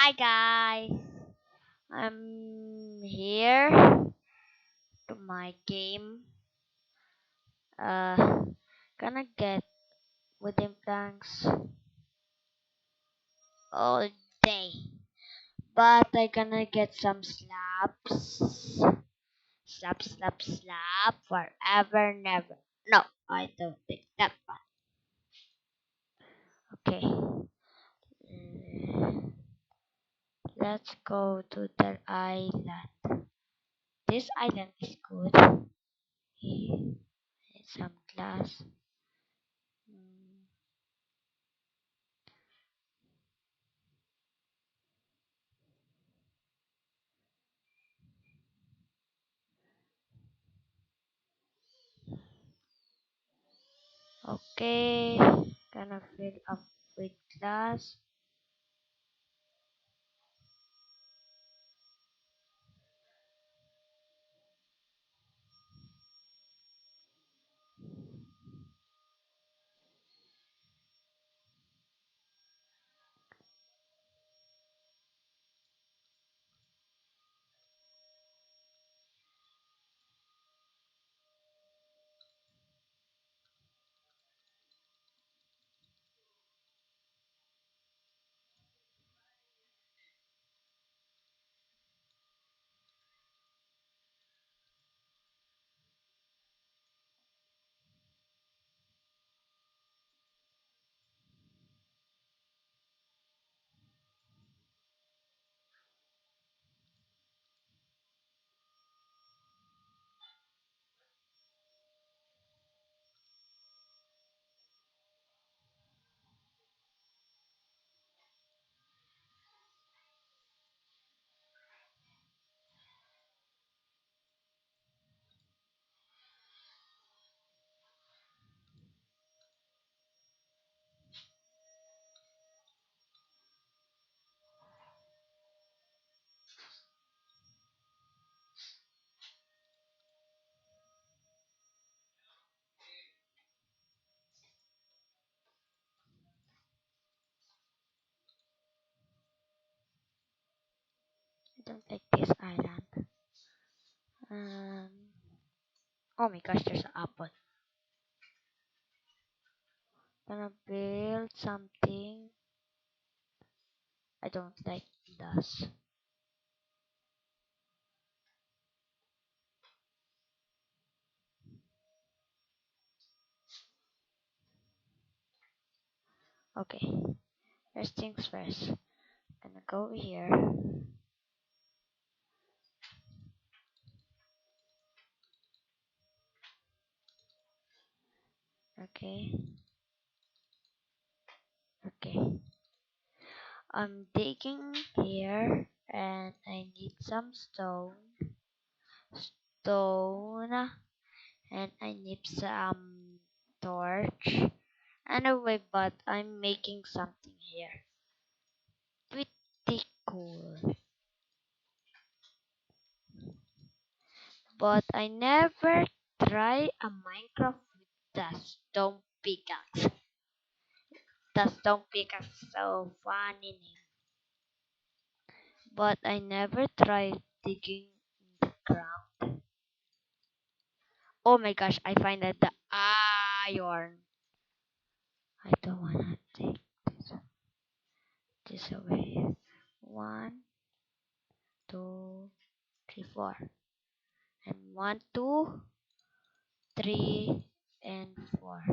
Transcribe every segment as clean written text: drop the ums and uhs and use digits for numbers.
Hi guys, I'm here to my game. Uh, gonna get wooden planks all day, but I gonna get some slabs, slap, forever, never. No, I don't think that one. Okay, uh, let's go to the island. This island is good. Here, some glass. Mm, Okay, gonna fill up with glass. I don't like this island. Um, oh my gosh, there's an apple. Gonna build something. I don't like this. Okay, first things first. Gonna go here. Okay, okay. I'm digging here, and I need some stone, and I need some torch. Anyway, but I'm making something here. Pretty cool. But I never try a Minecraft with the stone pickaxe. The stone pickaxe so funny name. But I never tried digging in the ground. Oh my gosh, I find that the iron. I don't wanna take this, this away. One, two, three, four. And one, two, three, and four,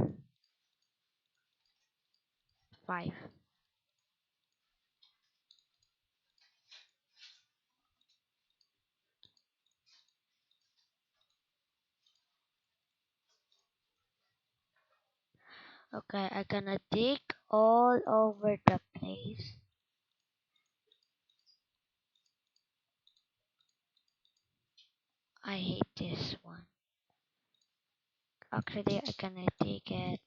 five. Okay, I'm gonna dig all over the place. I hate this one. Actually, I'm gonna dig it